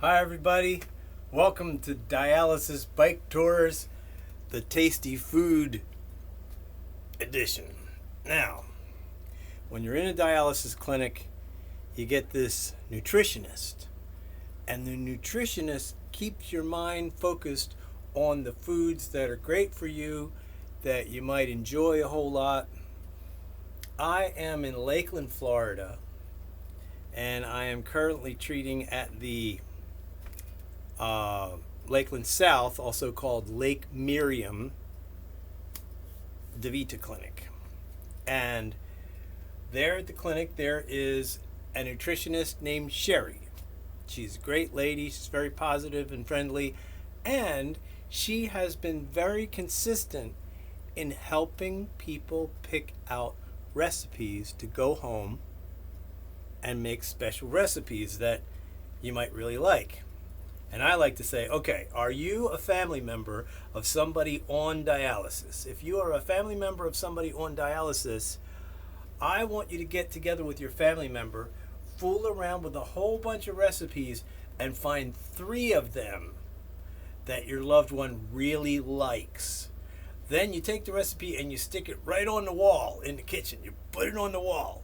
Hi everybody, welcome to Dialysis Bike Tours, the Tasty Food Edition. Now, when you're in a dialysis clinic, you get this nutritionist, and the nutritionist keeps your mind focused on the foods that are great for you, that you might enjoy a whole lot. I am in Lakeland, Florida, and I am currently treating at the Lakeland South, also called Lake Miriam DeVita Clinic. And there at the clinic, there is a nutritionist named Sherry. She's a great lady. She's very positive and friendly. And she has been very consistent in helping people pick out recipes to go home and make special recipes that you might really like. And I like to say, okay, are you a family member of somebody on dialysis? If you are a family member of somebody on dialysis, I want you to get together with your family member, fool around with a whole bunch of recipes, and find 3 of them that your loved one really likes. Then you take the recipe and you stick it right on the wall in the kitchen. You put it on the wall.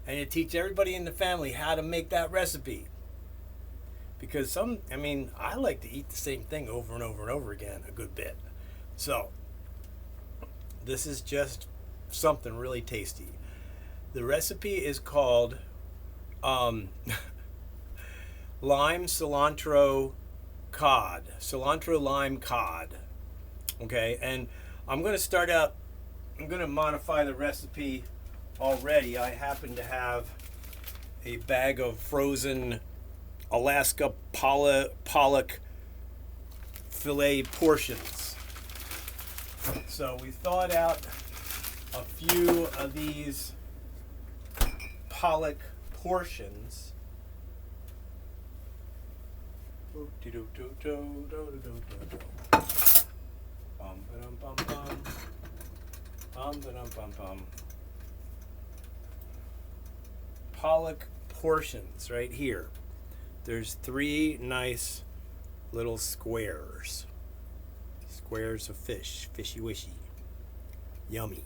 And you teach everybody in the family how to make that recipe. Because I like to eat the same thing over and over and over again a good bit. So, this is just something really tasty. The recipe is called lime cilantro cod. Cilantro lime cod. Okay, and I'm going to modify the recipe already. I happen to have a bag of frozen Alaska pollock fillet portions. So we thawed out a few of these pollock portions. Pollock portions right here. There's 3 nice little squares of fish, fishy wishy, yummy,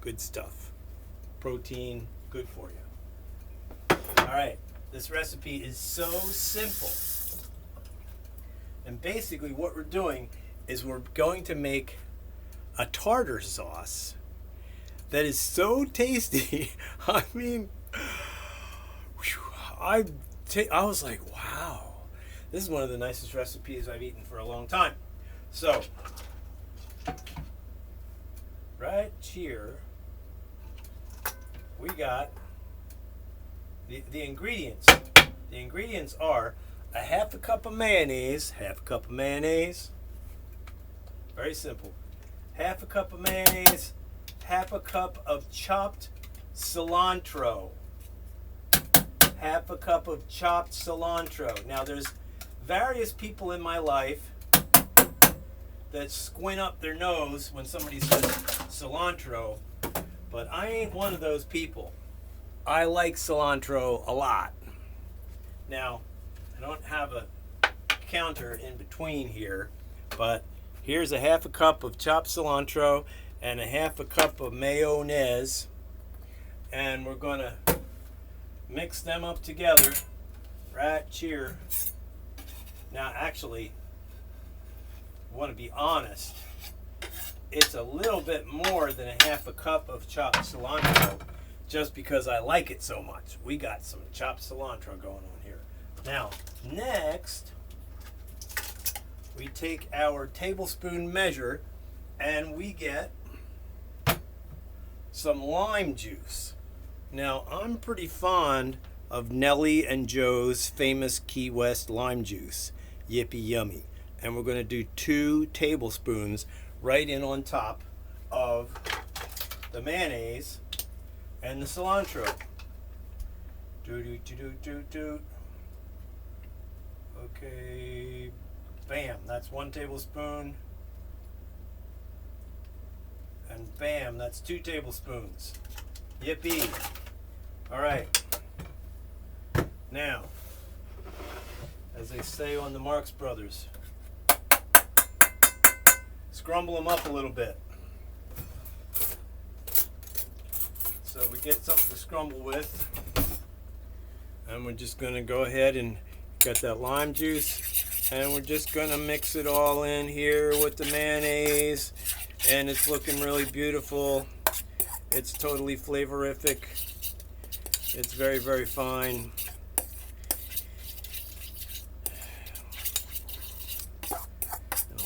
good stuff, protein, good for you. All right, this recipe is so simple, and basically what we're doing is we're going to make a tartar sauce that is so tasty. I mean, I was like, wow, this is one of the nicest recipes I've eaten for a long time. So, right here, we got the ingredients. The ingredients are a half a cup of mayonnaise, very simple. Half a cup of mayonnaise, half a cup of chopped cilantro. Half a cup of chopped cilantro. Now there's various people in my life that squint up their nose when somebody says cilantro, but I ain't one of those people. I like cilantro a lot. Now, I don't have a counter in between here, but here's a half a cup of chopped cilantro and a half a cup of mayonnaise, and we're gonna mix them up together right here. Now, actually, I want to be honest, it's a little bit more than a half a cup of chopped cilantro, just because I like it so much. We got some chopped cilantro going on here. Now, next, we take our tablespoon measure and we get some lime juice. Now, I'm pretty fond of Nellie and Joe's famous Key West lime juice. Yippee yummy. And we're going to do 2 tablespoons right in on top of the mayonnaise and the cilantro. Okay, bam, that's 1 tablespoon. And bam, that's 2 tablespoons. Yippee. All right. Now, as they say on the Marx Brothers. Scrumble them up a little bit. So we get something to scrumble with. And we're just going to go ahead and got that lime juice. And we're just going to mix it all in here with the mayonnaise. And it's looking really beautiful. It's totally flavorific. It's very, very fine.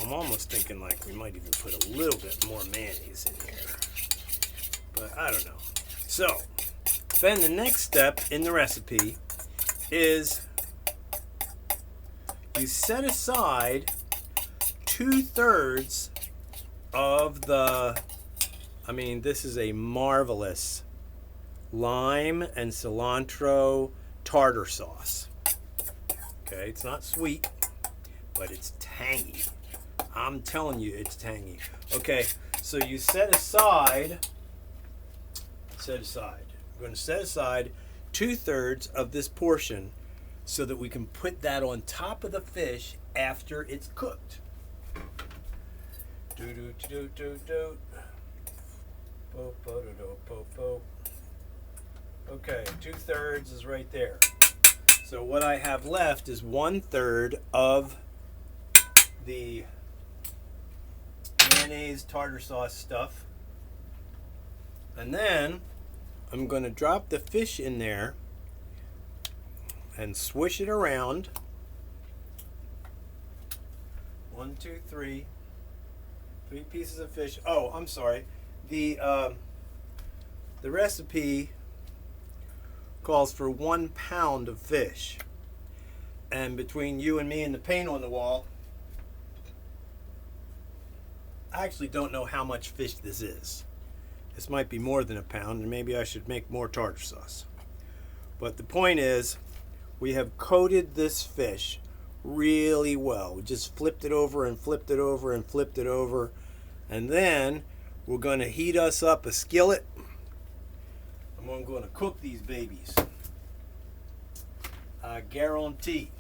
I'm almost thinking like we might even put a little bit more mayonnaise in here. But I don't know. So, then the next step in the recipe is you set aside 2/3 of the, this is a marvelous lime and cilantro tartar sauce. Okay, it's not sweet, but it's tangy. I'm telling you, it's tangy. Okay, so you set aside, we're going to set aside 2/3 of this portion so that we can put that on top of the fish after it's cooked. Okay, 2/3 is right there. So what I have left is 1/3 of the mayonnaise tartar sauce stuff. And then I'm going to drop the fish in there and swish it around. 1, 2, 3. 3 pieces of fish. Oh, I'm sorry. The recipe calls for 1 pound of fish. And between you and me and the paint on the wall, I actually don't know how much fish this is. This might be more than 1 pound, and maybe I should make more tartar sauce. But the point is, we have coated this fish really well. We just flipped it over and flipped it over and flipped it over. And then we're going to heat us up a skillet. And I'm going to cook these babies. I guarantee.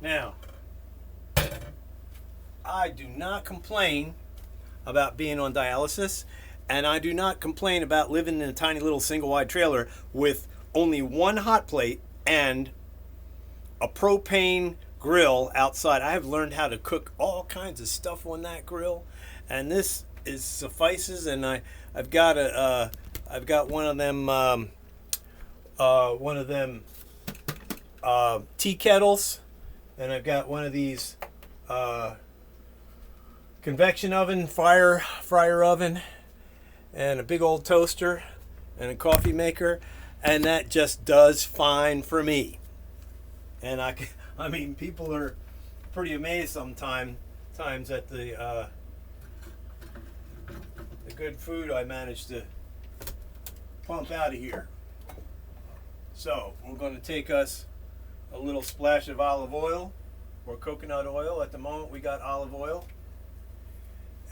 Now, I do not complain about being on dialysis, and I do not complain about living in a tiny little single-wide trailer with only 1 hot plate and a propane grill outside. I have learned how to cook all kinds of stuff on that grill, and this suffices. And I've got one of them tea kettles, and I've got one of these convection oven, fryer oven, and a big old toaster and a coffee maker, and that just does fine for me. And people are pretty amazed sometimes at the good food I manage to pump out of here. So we're going to take us a little splash of olive oil or coconut oil. At the moment we got olive oil,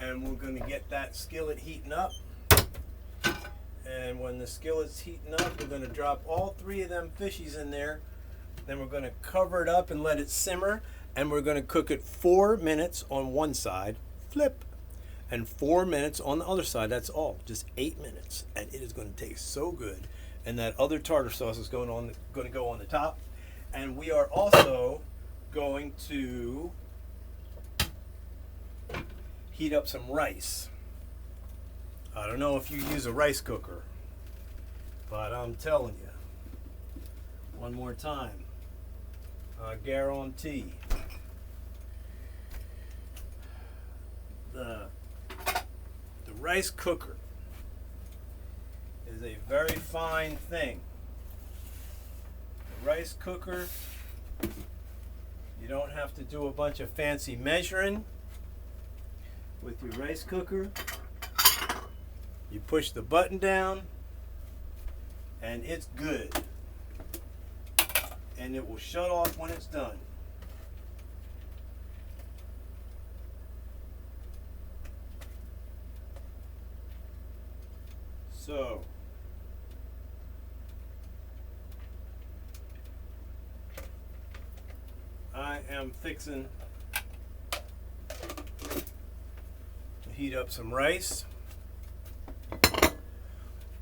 and we're going to get that skillet heating up. And when the skillet's heating up, we're going to drop all 3 of them fishies in there. Then we're going to cover it up and let it simmer, and we're going to cook it 4 minutes on one side, flip, and 4 minutes on the other side. That's all, just 8 minutes, and it is going to taste so good. And that other tartar sauce is going to go on the top. And we are also going to heat up some rice. I don't know if you use a rice cooker, but I'm telling you, one more time, I guarantee the rice cooker is a very fine thing. The rice cooker, you don't have to do a bunch of fancy measuring with your rice cooker. You push the button down and it's good, and it will shut off when it's done. So I am fixing to heat up some rice.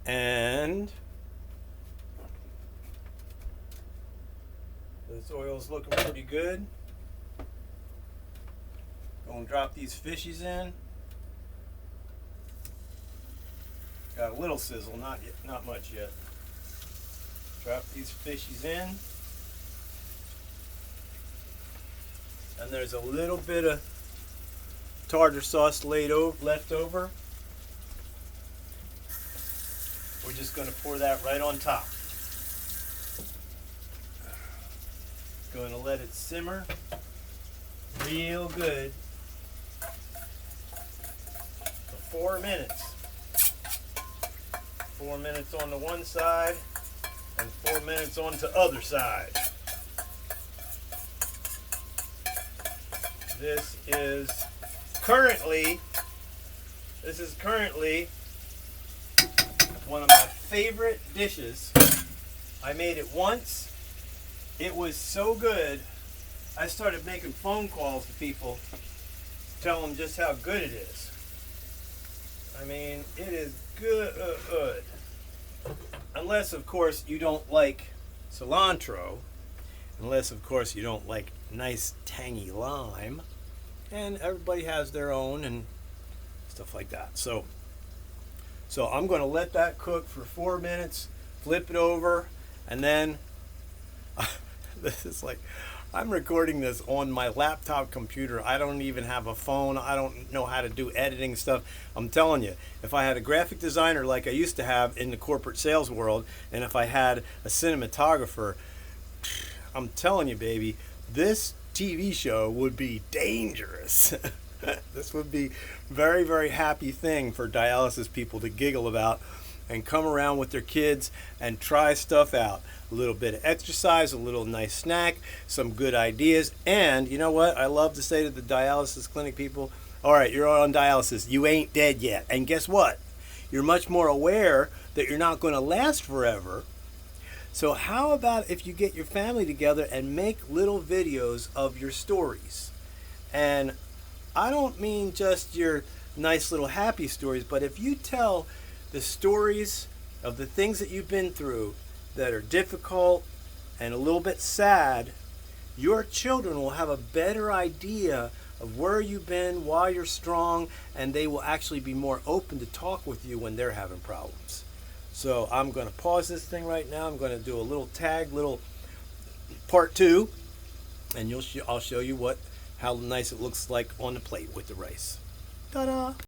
And this oil's looking pretty good. Gonna drop these fishies in. Got a little sizzle, not much yet. Drop these fishies in. And there's a little bit of tartar sauce left over. We're just going to pour that right on top. Going to let it simmer real good for 4 minutes. 4 minutes on the one side and 4 minutes on the other side. This is currently one of my favorite dishes. I made it once. It was so good, I started making phone calls to people, tell them just how good it is. I mean, it is good. Unless, of course, you don't like cilantro. Unless, of course, you don't like nice tangy lime. And everybody has their own and stuff like that. So I'm going to let that cook for 4 minutes, flip it over, and then this is like, I'm recording this on my laptop computer. I don't even have a phone. I don't know how to do editing stuff. I'm telling you, if I had a graphic designer like I used to have in the corporate sales world, and if I had a cinematographer, I'm telling you, baby, this TV show would be dangerous. This would be very, very happy thing for dialysis people to giggle about and come around with their kids and try stuff out. A little bit of exercise, a little nice snack, some good ideas. And you know what? I love to say to the dialysis clinic people, all right, you're on dialysis. You ain't dead yet. And guess what? You're much more aware that you're not going to last forever. So how about if you get your family together and make little videos of your stories? And I don't mean just your nice little happy stories, but if you tell the stories of the things that you've been through that are difficult and a little bit sad, your children will have a better idea of where you've been, why you're strong, and they will actually be more open to talk with you when they're having problems. So I'm going to pause this thing right now. I'm going to do a little part 2, and I'll show you how nice it looks like on the plate with the rice. Ta-da!